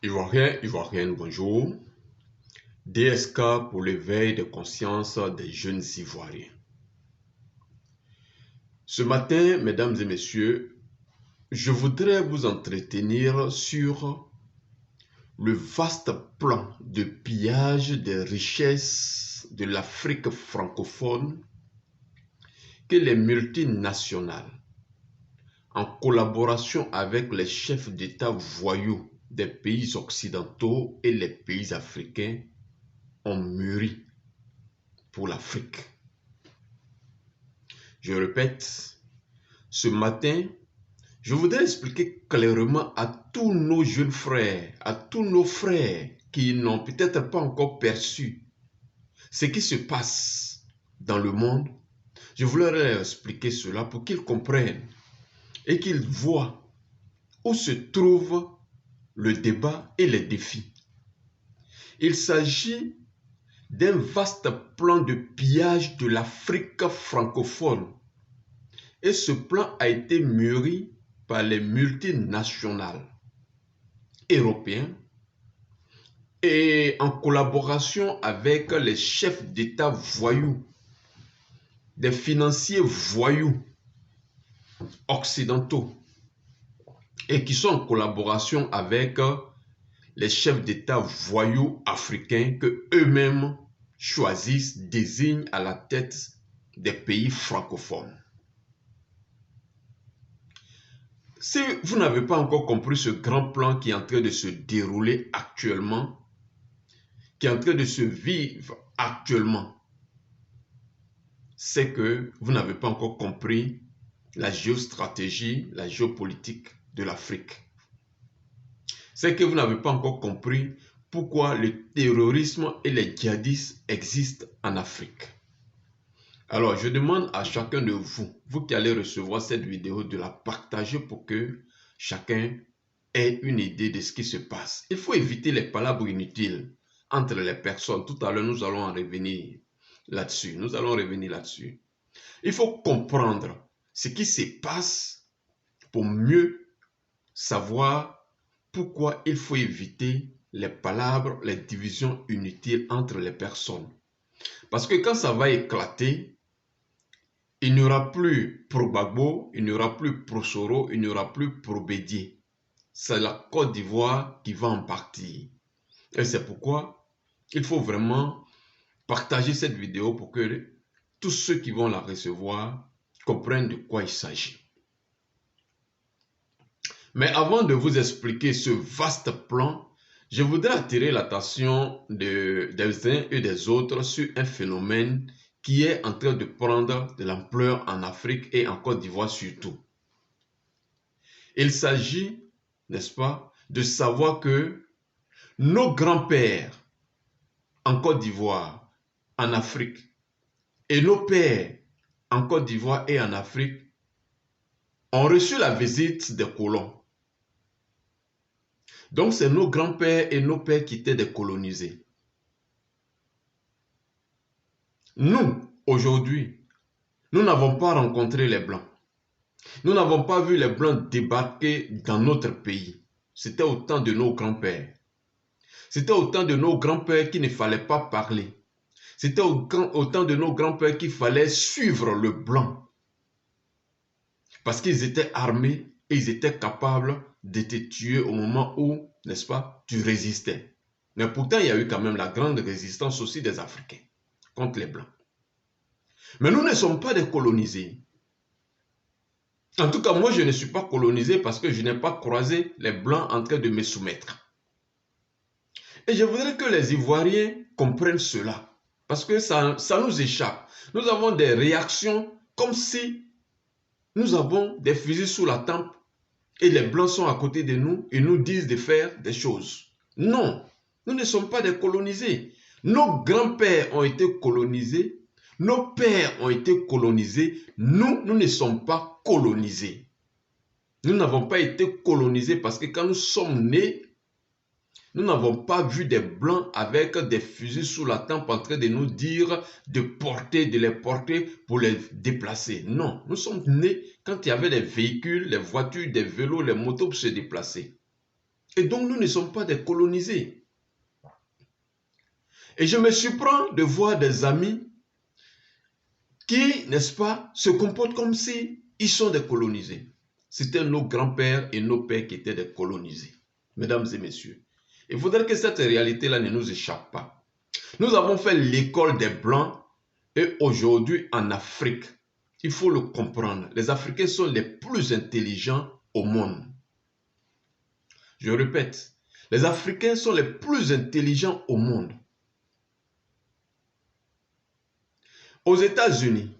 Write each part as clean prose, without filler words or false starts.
Ivoirien, Ivoirienne, bonjour. DSK pour l'éveil de conscience des jeunes Ivoiriens. Ce matin, mesdames et messieurs, je voudrais vous entretenir sur le vaste plan de pillage des richesses de l'Afrique francophone que les multinationales, en collaboration avec les chefs d'État voyous des pays occidentaux et les pays africains, ont mûri pour l'Afrique. Je répète, ce matin, je voudrais expliquer clairement à tous nos jeunes frères, à tous nos frères qui n'ont peut-être pas encore perçu ce qui se passe dans le monde. Je voudrais leur expliquer cela pour qu'ils comprennent et qu'ils voient où se trouve le débat et les défis. Il s'agit d'un vaste plan de pillage de l'Afrique francophone. Et ce plan a été mûri par les multinationales européennes et en collaboration avec les chefs d'État voyous, des financiers voyous occidentaux et qui sont en collaboration avec les chefs d'État voyous africains que eux-mêmes choisissent, désignent à la tête des pays francophones. Si vous n'avez pas encore compris ce grand plan qui est en train de se dérouler actuellement, qui est en train de se vivre actuellement, c'est que vous n'avez pas encore compris la géostratégie, la géopolitique de l'Afrique. C'est que vous n'avez pas encore compris pourquoi le terrorisme et les djihadistes existent en Afrique. Alors, je demande à chacun de vous, vous qui allez recevoir cette vidéo, de la partager pour que chacun ait une idée de ce qui se passe. Il faut éviter les palabres inutiles entre les personnes. Tout à l'heure, nous allons en revenir là-dessus. Il faut comprendre ce qui se passe pour mieux savoir pourquoi il faut éviter les palabres, les divisions inutiles entre les personnes. Parce que quand ça va éclater, il n'y aura plus pro Gbagbo, il n'y aura plus pro Soro, il n'y aura plus pro Bédié. C'est la Côte d'Ivoire qui va en partir. Et c'est pourquoi il faut vraiment partager cette vidéo pour que tous ceux qui vont la recevoir comprennent de quoi il s'agit. Mais avant de vous expliquer ce vaste plan, je voudrais attirer l'attention des uns et des autres sur un phénomène qui est en train de prendre de l'ampleur en Afrique et en Côte d'Ivoire surtout. Il s'agit, n'est-ce pas, de savoir que nos grands-pères en Côte d'Ivoire, en Afrique, et nos pères en Côte d'Ivoire et en Afrique ont reçu la visite des colons. Donc, c'est nos grands-pères et nos pères qui étaient des colonisés. Nous, aujourd'hui, nous n'avons pas rencontré les Blancs. Nous n'avons pas vu les Blancs débarquer dans notre pays. C'était au temps de nos grands-pères. C'était au temps de nos grands-pères qu'il ne fallait pas parler. C'était au temps de nos grands-pères qu'il fallait suivre le Blanc. Parce qu'ils étaient armés et ils étaient capables de te tuer au moment où, n'est-ce pas, tu résistais. Mais pourtant, il y a eu quand même la grande résistance aussi des Africains contre les Blancs. Mais nous ne sommes pas des colonisés. En tout cas, moi, je ne suis pas colonisé parce que je n'ai pas croisé les Blancs en train de me soumettre. Et je voudrais que les Ivoiriens comprennent cela. Parce que ça nous échappe. Nous avons des réactions comme si nous avons des fusils sous la tempe et les Blancs sont à côté de nous et nous disent de faire des choses. Non, nous ne sommes pas des colonisés. Nos grands-pères ont été colonisés, nos pères ont été colonisés. Nous ne sommes pas colonisés. Nous n'avons pas été colonisés parce que quand nous sommes nés, nous n'avons pas vu des Blancs avec des fusils sous la tempe en train de nous dire de les porter pour les déplacer. Non, nous sommes nés quand il y avait des véhicules, les voitures, des vélos, les motos pour se déplacer. Et donc, nous ne sommes pas des colonisés. Et je me surprends de voir des amis qui, n'est-ce pas, se comportent comme si ils sont des colonisés. C'était nos grands-pères et nos pères qui étaient des colonisés. Mesdames et messieurs, il faudrait que cette réalité-là ne nous échappe pas. Nous avons fait l'école des Blancs et aujourd'hui en Afrique, il faut le comprendre, les Africains sont les plus intelligents au monde. Je répète, les Africains sont les plus intelligents au monde. Aux États-Unis,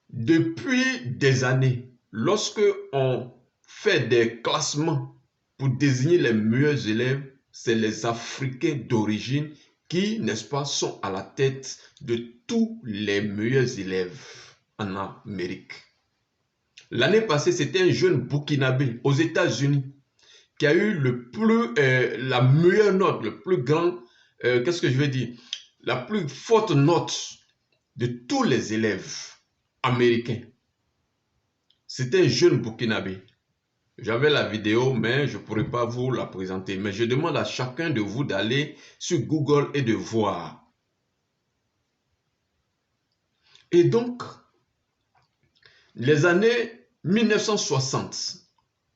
depuis des années, lorsque on fait des classements pour désigner les meilleurs élèves, c'est les Africains d'origine qui, n'est-ce pas, sont à la tête de tous les meilleurs élèves en Amérique. L'année passée, c'était un jeune Burkinabé aux États-Unis qui a eu la meilleure note, le plus grand, qu'est-ce que je veux dire, la plus forte note de tous les élèves américains. C'était un jeune Burkinabé. J'avais la vidéo, mais je ne pourrais pas vous la présenter. Mais je demande à chacun de vous d'aller sur Google et de voir. Et donc, les années 1960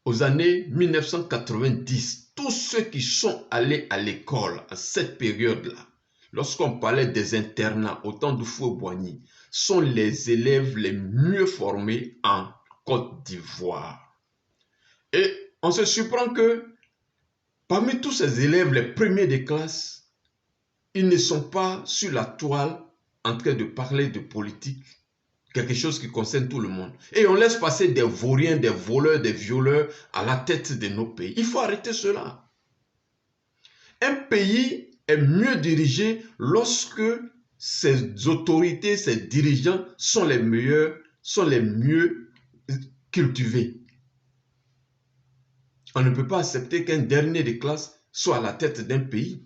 aux années 1990, tous ceux qui sont allés à l'école à cette période-là, lorsqu'on parlait des internats au temps de Houphouët-Boigny, sont les élèves les mieux formés en Côte d'Ivoire. Et on se surprend que parmi tous ces élèves, les premiers des classes, ils ne sont pas sur la toile en train de parler de politique, quelque chose qui concerne tout le monde. Et on laisse passer des vauriens, des voleurs, des violeurs à la tête de nos pays. Il faut arrêter cela. Un pays est mieux dirigé lorsque ses autorités, ses dirigeants sont les meilleurs, sont les mieux cultivés. On ne peut pas accepter qu'un dernier de classe soit à la tête d'un pays.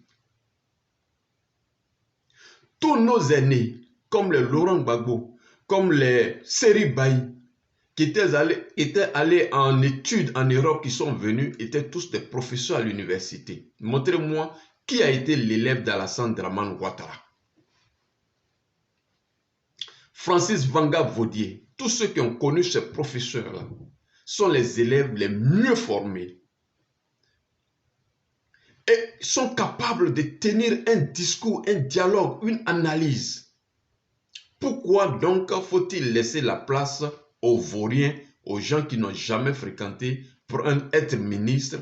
Tous nos aînés, comme les Laurent Gbagbo, comme les Seri Baï, qui étaient allés en études en Europe, qui sont venus, étaient tous des professeurs à l'université. Montrez-moi qui a été l'élève d'Alassane Dramane Ouattara. Francis Vanga Vaudier, tous ceux qui ont connu ces professeurs-là sont les élèves les mieux formés et sont capables de tenir un discours, un dialogue, une analyse. Pourquoi donc faut-il laisser la place aux vauriens, aux gens qui n'ont jamais fréquenté pour être ministre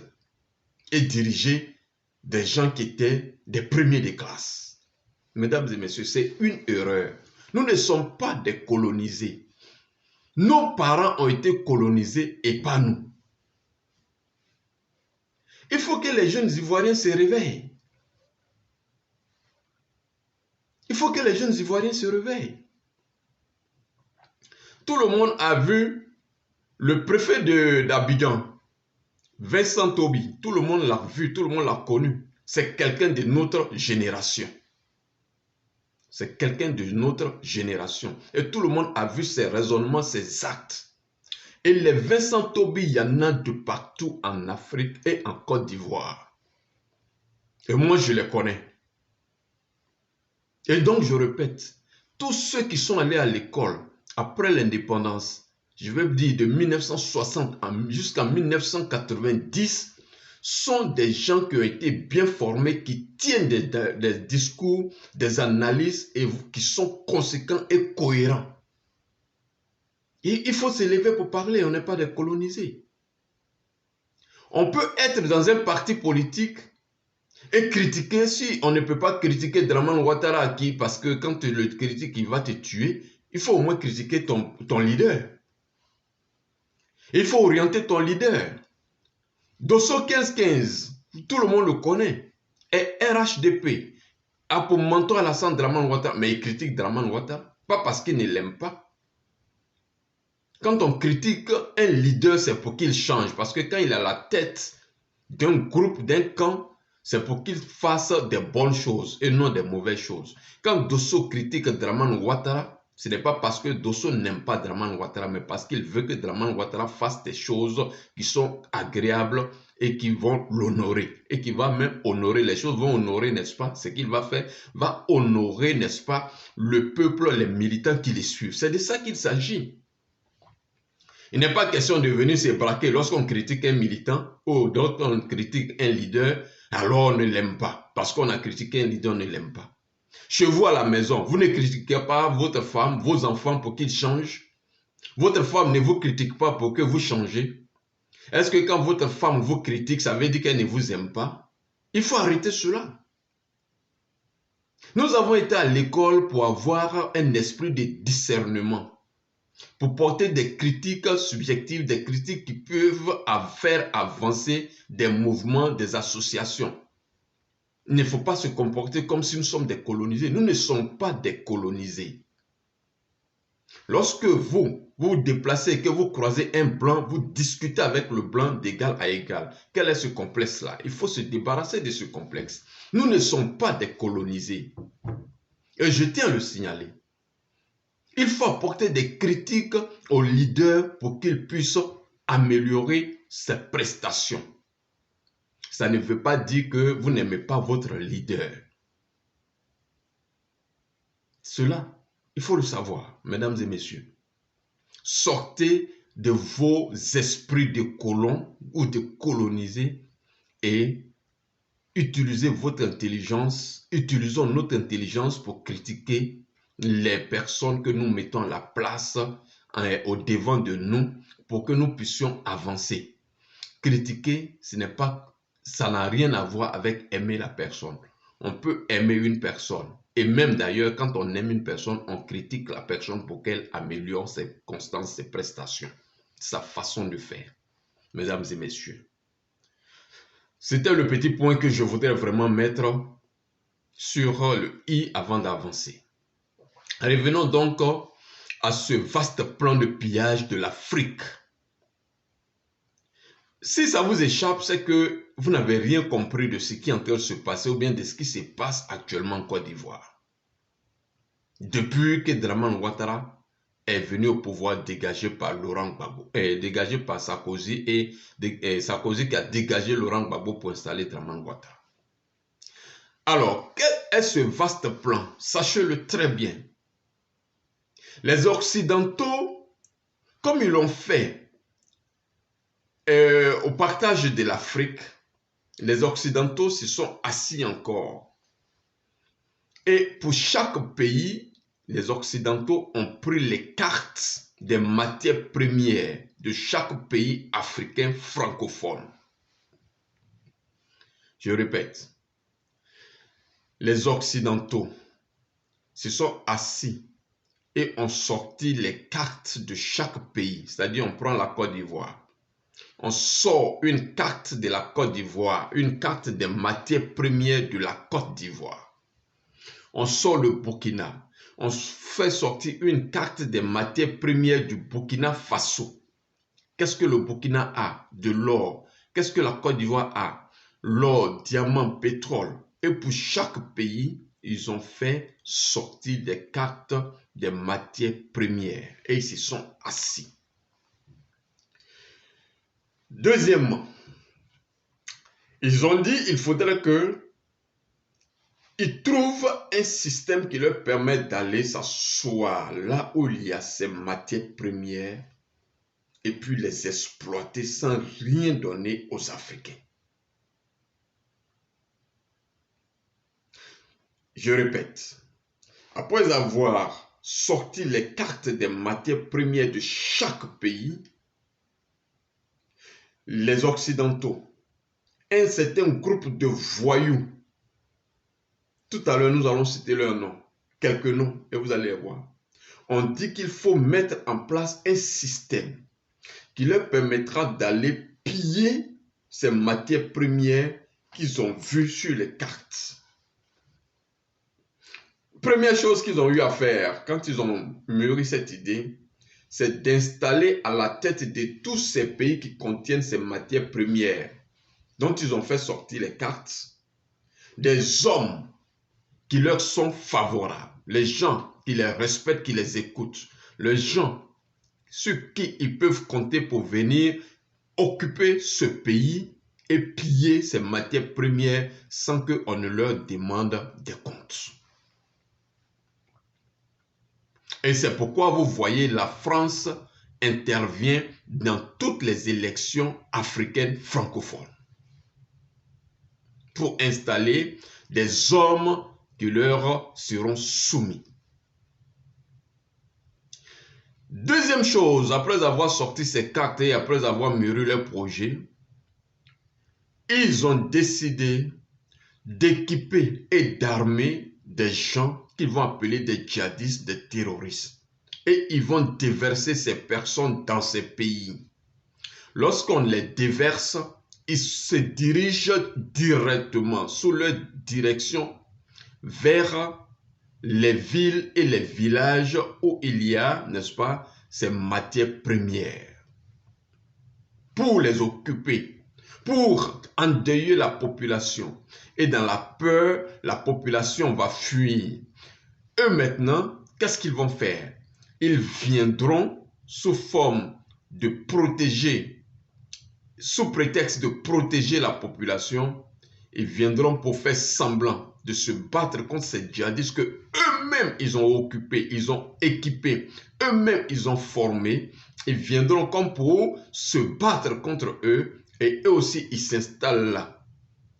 et diriger des gens qui étaient des premiers de classe? Mesdames et messieurs, c'est une erreur. Nous ne sommes pas des colonisés. Nos parents ont été colonisés et pas nous. Il faut que les jeunes Ivoiriens se réveillent. Il faut que les jeunes Ivoiriens se réveillent. Tout le monde a vu le préfet d'Abidjan, Vincent Tobi. Tout le monde l'a vu, tout le monde l'a connu. C'est quelqu'un de notre génération. C'est quelqu'un de notre génération. Et tout le monde a vu ses raisonnements, ses actes. Et les Vincent Tobi, il y en a de partout en Afrique et en Côte d'Ivoire. Et moi, je les connais. Et donc, je répète, tous ceux qui sont allés à l'école après l'indépendance, je vais dire de 1960 jusqu'à 1990, sont des gens qui ont été bien formés, qui tiennent des discours, des analyses et qui sont conséquents et cohérents. Et il faut se lever pour parler, on n'est pas des colonisés. On peut être dans un parti politique et critiquer, si on ne peut pas critiquer Dramane Ouattara, parce que quand tu le critiques, il va te tuer, il faut au moins critiquer ton leader. Il faut orienter ton leader. Dosso 1515, tout le monde le connaît, est RHDP, a pour mentor Alassane Dramane Ouattara, mais il critique Dramane Ouattara, pas parce qu'il ne l'aime pas. Quand on critique un leader, c'est pour qu'il change, parce que quand il est à la tête d'un groupe, d'un camp, c'est pour qu'il fasse des bonnes choses et non des mauvaises choses. Quand Dosso critique Dramane Ouattara, Ce n'est pas parce que Dosso n'aime pas Dramane Ouattara, mais parce qu'il veut que Dramane Ouattara fasse des choses qui sont agréables et qui vont l'honorer. Et qui va même honorer, les choses vont honorer, n'est-ce pas? Ce qu'il va faire va honorer, n'est-ce pas, le peuple, les militants qui les suivent. C'est de ça qu'il s'agit. Il n'est pas question de venir se braquer lorsqu'on critique un militant ou lorsqu'on critique un leader, alors on ne l'aime pas. Parce qu'on a critiqué un leader, on ne l'aime pas. Chez vous à la maison, vous ne critiquez pas votre femme, vos enfants pour qu'ils changent. Votre femme ne vous critique pas pour que vous changez. Est-ce que quand votre femme vous critique, ça veut dire qu'elle ne vous aime pas? Il faut arrêter cela. Nous avons été à l'école pour avoir un esprit de discernement, pour porter des critiques subjectives, des critiques qui peuvent faire avancer des mouvements, des associations. Il ne faut pas se comporter comme si nous sommes des colonisés. Nous ne sommes pas des colonisés. Lorsque vous vous déplacez et que vous croisez un blanc, vous discutez avec le blanc d'égal à égal. Quel est ce complexe-là? Il faut se débarrasser de ce complexe. Nous ne sommes pas des colonisés. Et je tiens à le signaler. Il faut apporter des critiques aux leaders pour qu'ils puissent améliorer ses prestations. Ça ne veut pas dire que vous n'aimez pas votre leader. Cela, il faut le savoir, mesdames et messieurs. Sortez de vos esprits de colons ou de colonisés et utilisez votre intelligence, utilisons notre intelligence pour critiquer les personnes que nous mettons à la place au devant de nous pour que nous puissions avancer. Critiquer, ça n'a rien à voir avec aimer la personne. On peut aimer une personne. Et même d'ailleurs, quand on aime une personne, on critique la personne pour qu'elle améliore ses constances, ses prestations, sa façon de faire. Mesdames et messieurs, c'était le petit point que je voudrais vraiment mettre sur le i avant d'avancer. Revenons donc à ce vaste plan de pillage de l'Afrique. Si ça vous échappe, c'est que vous n'avez rien compris de ce qui est en train de se passer ou bien de ce qui se passe actuellement en Côte d'Ivoire. Depuis que Dramane Ouattara est venu au pouvoir dégagé par Laurent Gbagbo, dégagé par Sarkozy et Sarkozy qui a dégagé Laurent Gbagbo pour installer Dramane Ouattara. Alors, quel est ce vaste plan? Sachez-le très bien. Les Occidentaux, comme ils l'ont fait au partage de l'Afrique, les Occidentaux se sont assis encore. Et pour chaque pays, les Occidentaux ont pris les cartes des matières premières de chaque pays africain francophone. Je répète, les Occidentaux se sont assis et ont sorti les cartes de chaque pays. C'est-à-dire, on prend la Côte d'Ivoire. On sort une carte de la Côte d'Ivoire, une carte des matières premières de la Côte d'Ivoire. On sort le Burkina. On fait sortir une carte des matières premières du Burkina Faso. Qu'est-ce que le Burkina a? De l'or. Qu'est-ce que la Côte d'Ivoire a? L'or, diamant, pétrole. Et pour chaque pays, ils ont fait sortir des cartes des matières premières. Et ils se sont assis. Deuxièmement, ils ont dit qu'il faudrait qu'ils trouvent un système qui leur permette d'aller s'asseoir là où il y a ces matières premières et puis les exploiter sans rien donner aux Africains. Je répète, après avoir sorti les cartes des matières premières de chaque pays, les Occidentaux, un certain groupe de voyous, tout à l'heure nous allons citer leurs noms, quelques noms, et vous allez voir. On dit qu'il faut mettre en place un système qui leur permettra d'aller piller ces matières premières qu'ils ont vues sur les cartes. Première chose qu'ils ont eu à faire quand ils ont mûri cette idée, c'est d'installer à la tête de tous ces pays qui contiennent ces matières premières dont ils ont fait sortir les cartes, des hommes qui leur sont favorables, les gens qui les respectent, qui les écoutent. Les gens sur qui ils peuvent compter pour venir occuper ce pays et piller ses matières premières sans qu'on ne leur demande des comptes. Et c'est pourquoi vous voyez la France intervient dans toutes les élections africaines francophones pour installer des hommes qui leur seront soumis. Deuxième chose, après avoir sorti ces cartes et après avoir mûri leur projet, ils ont décidé d'équiper et d'armer des gens qu'ils vont appeler des djihadistes, des terroristes. Et ils vont déverser ces personnes dans ces pays. Lorsqu'on les déverse, ils se dirigent directement sous leur direction vers les villes et les villages où il y a, n'est-ce pas, ces matières premières. Pour les occuper, pour endeuiller la population. Et dans la peur, la population va fuir. Eux maintenant, qu'est-ce qu'ils vont faire? Ils viendront sous forme de protéger, sous prétexte de protéger la population, ils viendront pour faire semblant de se battre contre ces djihadistes que eux-mêmes ils ont occupés, ils ont équipés, eux-mêmes ils ont formés. Ils viendront comme pour se battre contre eux et eux aussi ils s'installent là.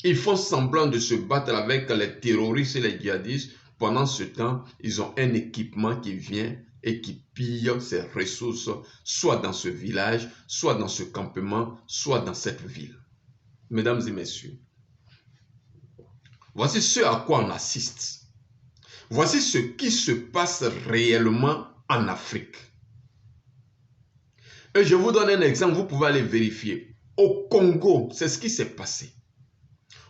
Ils font semblant de se battre avec les terroristes et les djihadistes. Pendant ce temps, ils ont un équipement qui vient et qui pille ces ressources, soit dans ce village, soit dans ce campement, soit dans cette ville. Mesdames et messieurs, voici ce à quoi on assiste. Voici ce qui se passe réellement en Afrique. Et je vous donne un exemple, vous pouvez aller vérifier. Au Congo, c'est ce qui s'est passé.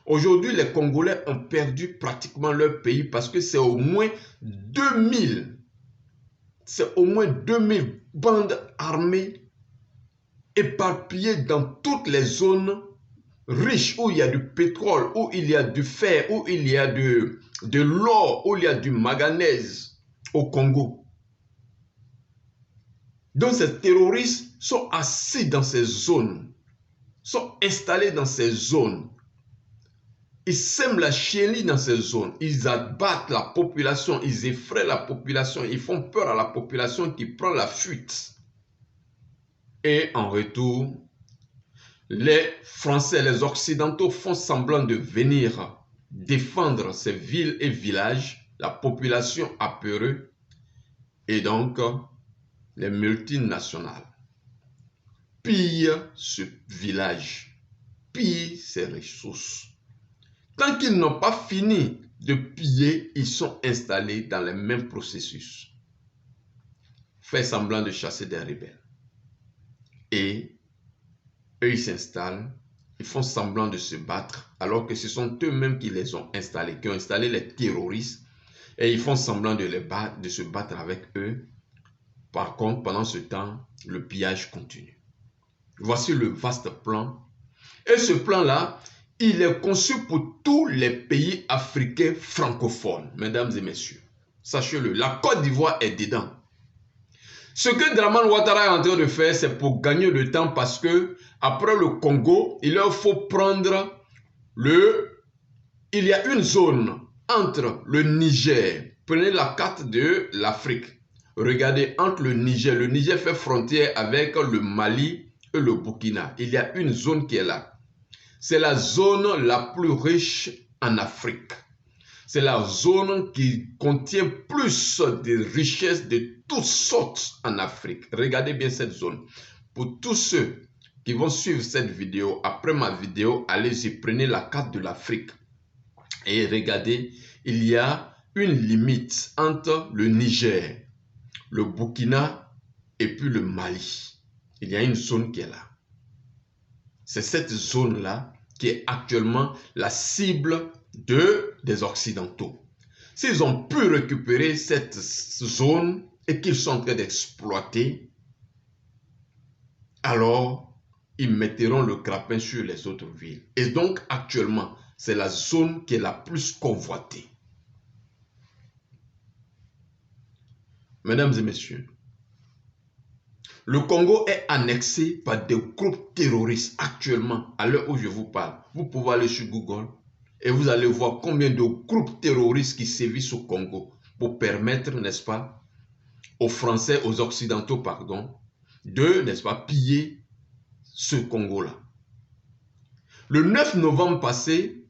Aujourd'hui, les Congolais ont perdu pratiquement leur pays parce que c'est au moins 2000 bandes armées éparpillées dans toutes les zones riches où il y a du pétrole, où il y a du fer, où il y a de l'or, où il y a du manganèse au Congo. Donc ces terroristes sont assis dans ces zones, sont installés dans ces zones. Ils sèment la chienlit dans ces zones. Ils abattent la population, ils effraient la population, ils font peur à la population qui prend la fuite. Et en retour, les Français, les Occidentaux font semblant de venir défendre ces villes et villages, la population apeurée, et donc les multinationales pillent ce village, pillent ses ressources. Tant qu'ils n'ont pas fini de piller, ils sont installés dans le même processus. Faire semblant de chasser des rebelles. Et eux, ils s'installent, ils font semblant de se battre, alors que ce sont eux-mêmes qui les ont installés, qui ont installé les terroristes, et ils font semblant de se battre avec eux. Par contre, pendant ce temps, le pillage continue. Voici le vaste plan. Et ce plan-là, il est conçu pour tous les pays africains francophones, mesdames et messieurs. Sachez-le, la Côte d'Ivoire est dedans. Ce que Dramane Ouattara est en train de faire, c'est pour gagner le temps parce que après le Congo, il leur faut prendre il y a une zone entre le Niger. Prenez la carte de l'Afrique. Regardez, entre le Niger fait frontière avec le Mali et le Burkina. Il y a une zone qui est là. C'est la zone la plus riche en Afrique. C'est la zone qui contient plus de richesses de toutes sortes en Afrique. Regardez bien cette zone. Pour tous ceux qui vont suivre cette vidéo, après ma vidéo, allez-y, prenez la carte de l'Afrique. Et regardez, il y a une limite entre le Niger, le Burkina et puis le Mali. Il y a une zone qui est là. C'est cette zone-là qui est actuellement la cible des Occidentaux. S'ils ont pu récupérer cette zone et qu'ils sont en train d'exploiter, alors ils mettront le grappin sur les autres villes. Et donc actuellement, c'est la zone qui est la plus convoitée. Mesdames et messieurs, le Congo est annexé par des groupes terroristes actuellement, à l'heure où je vous parle. Vous pouvez aller sur Google et vous allez voir combien de groupes terroristes qui sévissent au Congo pour permettre, n'est-ce pas, aux Français, aux Occidentaux, pardon, de, n'est-ce pas, piller ce Congo-là. Le 9 novembre passé,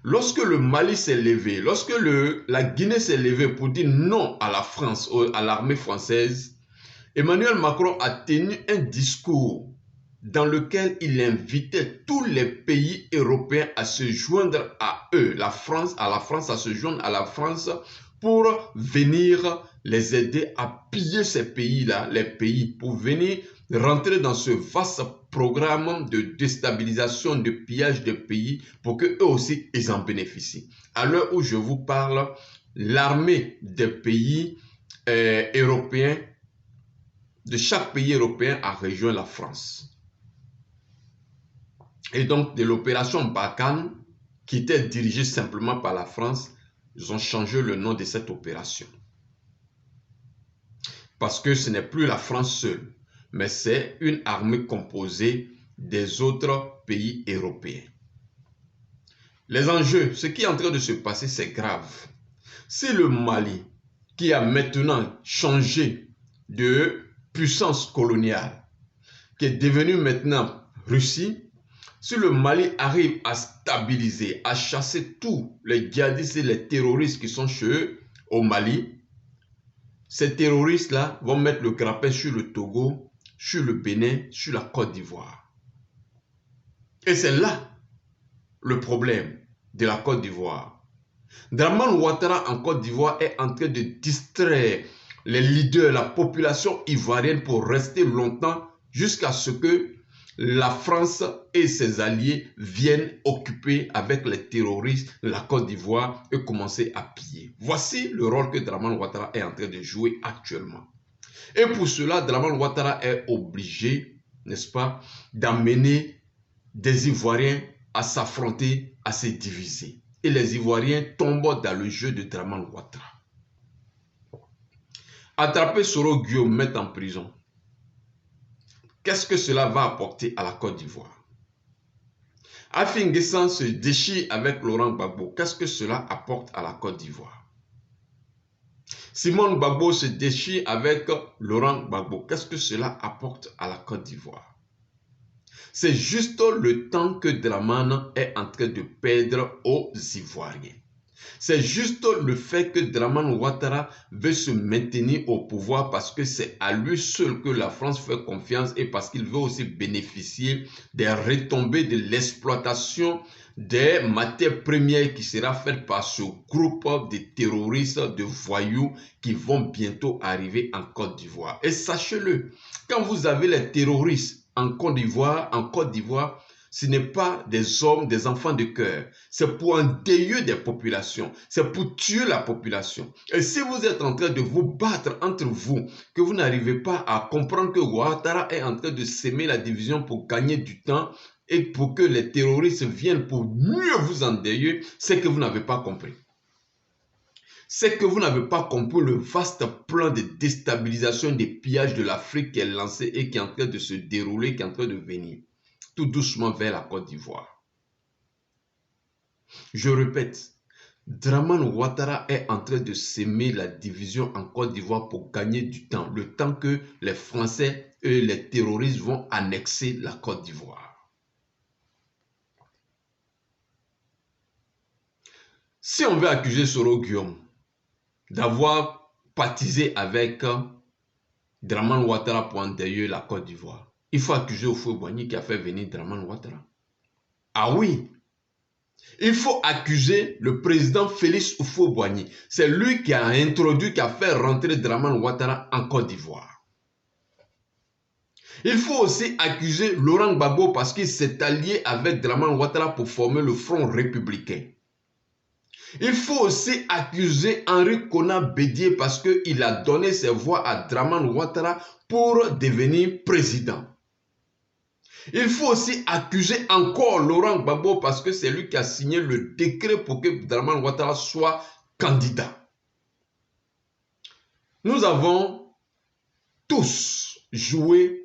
lorsque le Mali s'est levé, lorsque la Guinée s'est levée pour dire non à la France, à l'armée française, Emmanuel Macron a tenu un discours dans lequel il invitait tous les pays européens à se joindre à eux, à la France à se joindre à la France pour venir les aider à piller ces pays-là, les pays, pour venir rentrer dans ce vaste programme de déstabilisation, de pillage des pays pour qu'eux aussi ils en bénéficient. À l'heure où je vous parle, l'armée des pays européens, de chaque pays européen a rejoint la France. Et donc de l'opération Barkhane, qui était dirigée simplement par la France, ils ont changé le nom de cette opération. Parce que ce n'est plus la France seule, mais c'est une armée composée des autres pays européens. Les enjeux, ce qui est en train de se passer, c'est grave. C'est le Mali qui a maintenant changé de puissance coloniale, qui est devenue maintenant Russie. Si le Mali arrive à stabiliser, à chasser tous les djihadistes et les terroristes qui sont chez eux au Mali, ces terroristes-là vont mettre le grappin sur le Togo, sur le Bénin, sur la Côte d'Ivoire. Et c'est là le problème de la Côte d'Ivoire. Dramane Ouattara en Côte d'Ivoire est en train de distraire les leaders, la population ivoirienne pour rester longtemps jusqu'à ce que la France et ses alliés viennent occuper avec les terroristes la Côte d'Ivoire et commencer à piller. Voici le rôle que Dramane Ouattara est en train de jouer actuellement. Et pour cela, Dramane Ouattara est obligé, n'est-ce pas, d'amener des Ivoiriens à s'affronter, à se diviser. Et les Ivoiriens tombent dans le jeu de Dramane Ouattara. Attraper Soro Guillaume, mettre en prison. Qu'est-ce que cela va apporter à la Côte d'Ivoire? Afin Guessan se déchire avec Laurent Gbagbo. Qu'est-ce que cela apporte à la Côte d'Ivoire? Simone Gbagbo se déchire avec Laurent Gbagbo. Qu'est-ce que cela apporte à la Côte d'Ivoire? C'est juste le temps que Dramane est en train de perdre aux Ivoiriens. C'est juste le fait que Dramane Ouattara veut se maintenir au pouvoir parce que c'est à lui seul que la France fait confiance et parce qu'il veut aussi bénéficier des retombées de l'exploitation des matières premières qui sera faite par ce groupe de terroristes, de voyous qui vont bientôt arriver en Côte d'Ivoire. Et sachez-le, quand vous avez les terroristes en Côte d'Ivoire, ce n'est pas des hommes, des enfants de cœur. C'est pour endeuiller des populations. C'est pour tuer la population. Et si vous êtes en train de vous battre entre vous, que vous n'arrivez pas à comprendre que Ouattara est en train de s'aimer la division pour gagner du temps et pour que les terroristes viennent pour mieux vous endeuiller, c'est que vous n'avez pas compris. C'est que vous n'avez pas compris le vaste plan de déstabilisation et de pillage de l'Afrique qui est lancé et qui est en train de se dérouler, qui est en train de venir tout doucement vers la Côte d'Ivoire. Je répète, Dramane Ouattara est en train de s'aimer la division en Côte d'Ivoire pour gagner du temps, le temps que les Français et les terroristes vont annexer la Côte d'Ivoire. Si on veut accuser Soro Guillaume d'avoir pâtisé avec Dramane Ouattara pour endeuiller la Côte d'Ivoire, il faut accuser Houphouët-Boigny qui a fait venir Dramane Ouattara. Ah oui, il faut accuser le président Félix Houphouët-Boigny. C'est lui qui a introduit, qui a fait rentrer Dramane Ouattara en Côte d'Ivoire. Il faut aussi accuser Laurent Gbagbo parce qu'il s'est allié avec Dramane Ouattara pour former le Front républicain. Il faut aussi accuser Henri Konan Bédié parce qu'il a donné ses voix à Dramane Ouattara pour devenir président. Il faut aussi accuser encore Laurent Gbagbo parce que c'est lui qui a signé le décret pour que Dramane Ouattara soit candidat. Nous avons tous joué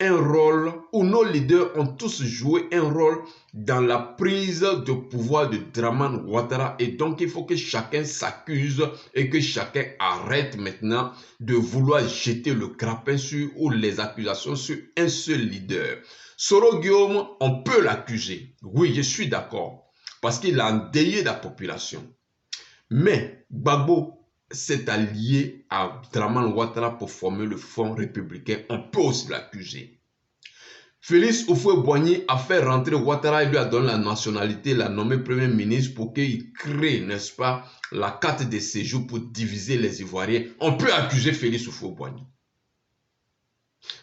un rôle, ou nos leaders ont tous joué un rôle dans la prise de pouvoir de Dramane Ouattara. Et donc, il faut que chacun s'accuse et que chacun arrête maintenant de vouloir jeter le grappin sur ou les accusations sur un seul leader. Soro Guillaume, on peut l'accuser. Oui, je suis d'accord. Parce qu'il a endeuillé la population. Mais Gbagbo s'est allié à Dramane Ouattara pour former le Front républicain. On peut aussi l'accuser. Félix Houphouët-Boigny a fait rentrer Ouattara et lui a donné la nationalité, l'a nommé Premier ministre pour qu'il crée, n'est-ce pas, la carte de séjour pour diviser les Ivoiriens. On peut accuser Félix Houphouët-Boigny.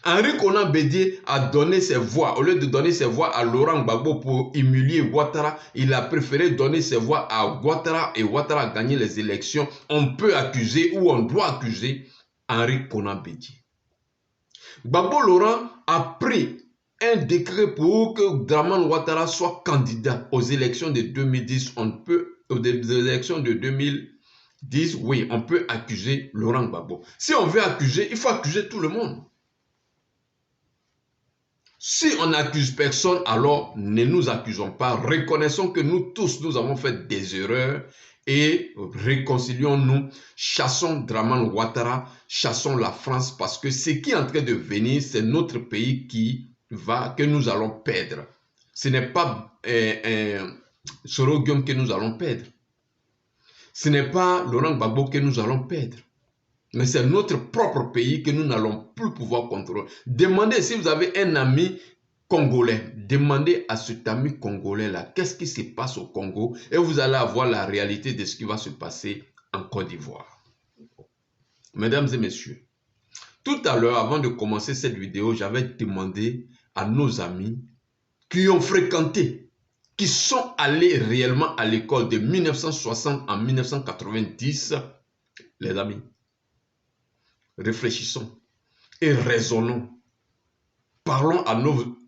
Henri Konan Bédié a donné ses voix. Au lieu de donner ses voix à Laurent Gbagbo pour humilier Ouattara, il a préféré donner ses voix à Ouattara et Ouattara a gagné les élections. On peut accuser ou on doit accuser Henri Konan Bédié. Gbagbo Laurent a pris un décret pour que Dramane Ouattara soit candidat aux élections de 2010. Aux élections de 2010, oui, on peut accuser Laurent Gbagbo. Si on veut accuser, il faut accuser tout le monde. Si on n'accuse personne, alors ne nous accusons pas. Reconnaissons que nous tous, nous avons fait des erreurs et réconcilions-nous. Chassons Dramane Ouattara, chassons la France parce que ce qui est en train de venir, c'est notre pays que nous allons perdre. Ce n'est pas Soro Guillaume que nous allons perdre. Ce n'est pas Laurent Gbagbo que nous allons perdre. Mais c'est notre propre pays que nous n'allons plus pouvoir contrôler. Demandez si vous avez un ami congolais. Demandez à cet ami congolais-là qu'est-ce qui se passe au Congo et vous allez avoir la réalité de ce qui va se passer en Côte d'Ivoire. Mesdames et messieurs, tout à l'heure, avant de commencer cette vidéo, j'avais demandé à nos amis qui ont fréquenté, qui sont allés réellement à l'école de 1960 en 1990, les amis, réfléchissons et raisonnons. Parlons à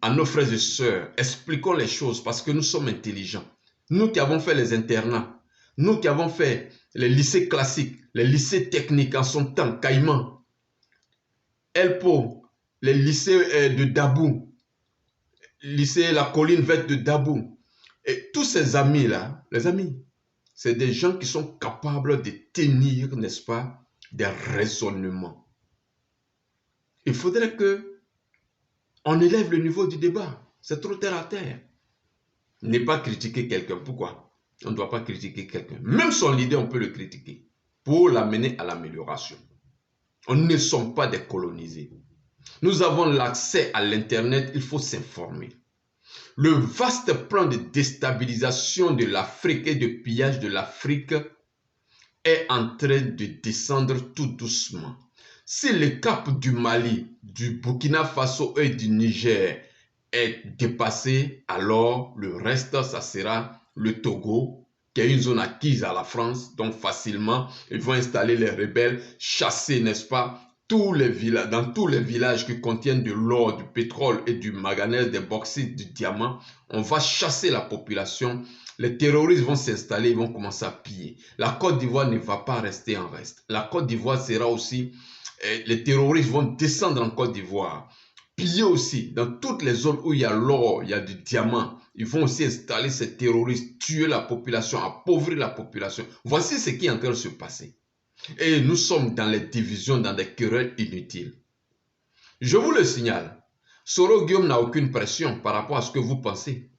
nos frères et sœurs, expliquons les choses parce que nous sommes intelligents. Nous qui avons fait les internats, nous qui avons fait les lycées classiques, les lycées techniques en son temps, Caïman, Elpo, les lycées de Dabou, lycée La Colline Verte de Dabou, et tous ces amis-là, les amis, c'est des gens qui sont capables de tenir, n'est-ce pas, des raisonnements. Il faudrait que on élève le niveau du débat. C'est trop terre à terre. Ne pas critiquer quelqu'un. Pourquoi? On ne doit pas critiquer quelqu'un. Même son leader, on peut le critiquer pour l'amener à l'amélioration. On ne sommes pas des colonisés. Nous avons l'accès à l'Internet, il faut s'informer. Le vaste plan de déstabilisation de l'Afrique et de pillage de l'Afrique est en train de descendre tout doucement. Si le cap du Mali, du Burkina Faso et du Niger est dépassé, alors le reste, ça sera le Togo, qui est une zone acquise à la France. Donc facilement, ils vont installer les rebelles, chasser, n'est-ce pas, dans tous les villages qui contiennent de l'or, du pétrole et du manganèse, des bauxites, du diamant. On va chasser la population. Les terroristes vont s'installer, ils vont commencer à piller. La Côte d'Ivoire ne va pas rester en reste. La Côte d'Ivoire sera aussi... les terroristes vont descendre en Côte d'Ivoire. Piller aussi, dans toutes les zones où il y a l'or, il y a du diamant. Ils vont aussi installer ces terroristes, tuer la population, appauvrir la population. Voici ce qui est en train de se passer. Et nous sommes dans les divisions, dans des querelles inutiles. Je vous le signale, Soro Guillaume n'a aucune pression par rapport à ce que vous pensez.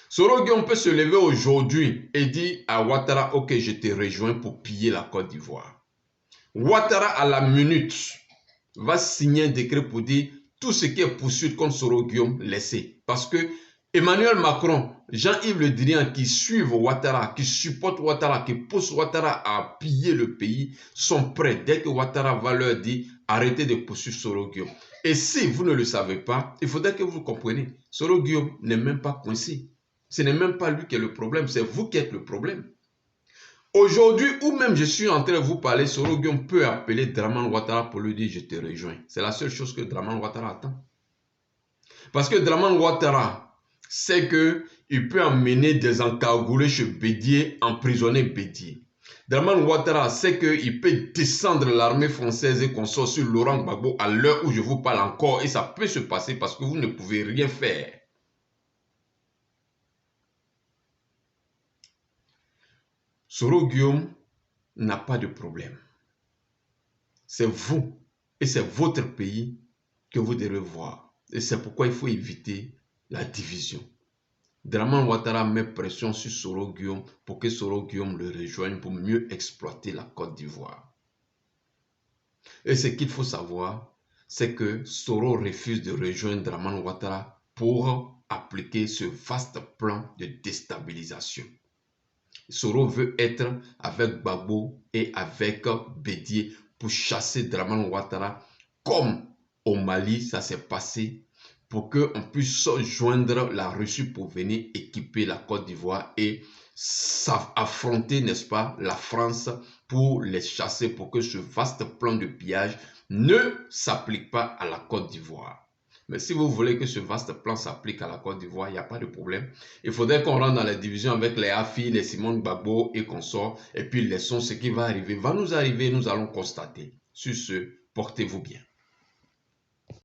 Soro Guillaume peut se lever aujourd'hui et dire à Ouattara, ok, je te rejoins pour piller la Côte d'Ivoire. Ouattara, à la minute, va signer un décret pour dire tout ce qui est poursuite contre Soro Guillaume, laissez. Parce que Emmanuel Macron, Jean-Yves Le Drian qui suivent Ouattara, qui supportent Ouattara, qui poussent Ouattara à piller le pays, sont prêts. Dès que Ouattara va leur dire arrêtez de poursuivre Soro Guillaume. Et si vous ne le savez pas, il faudrait que vous compreniez. Soro Guillaume n'est même pas coincé. Ce n'est même pas lui qui est le problème, c'est vous qui êtes le problème. Aujourd'hui, ou même je suis en train de vous parler, Soro Guillaume peut appeler Dramane Ouattara pour lui dire je te rejoins. C'est la seule chose que Dramane Ouattara attend. Parce que Dramane Ouattara sait qu'il peut emmener des encagoulés chez Bédié, emprisonner Bédié. Dramane Ouattara sait qu'il peut descendre l'armée française et qu'on sort sur Laurent Gbagbo à l'heure où je vous parle encore. Et ça peut se passer parce que vous ne pouvez rien faire. Soro Guillaume n'a pas de problème. C'est vous et c'est votre pays que vous devez voir. Et c'est pourquoi il faut éviter la division. Dramane Ouattara met pression sur Soro Guillaume pour que Soro Guillaume le rejoigne pour mieux exploiter la Côte d'Ivoire. Et ce qu'il faut savoir, c'est que Soro refuse de rejoindre Dramane Ouattara pour appliquer ce vaste plan de déstabilisation. Soro veut être avec Gbagbo et avec Bédié pour chasser Dramane Ouattara comme au Mali ça s'est passé, pour qu'on puisse joindre la Russie pour venir équiper la Côte d'Ivoire et affronter, n'est-ce pas, la France pour les chasser, pour que ce vaste plan de pillage ne s'applique pas à la Côte d'Ivoire. Mais si vous voulez que ce vaste plan s'applique à la Côte d'Ivoire, il n'y a pas de problème. Il faudrait qu'on rentre dans la division avec les AFI, les Simone Gbagbo et consorts. Et puis laissons ce qui va arriver. Va nous arriver, nous allons constater. Sur ce, portez-vous bien.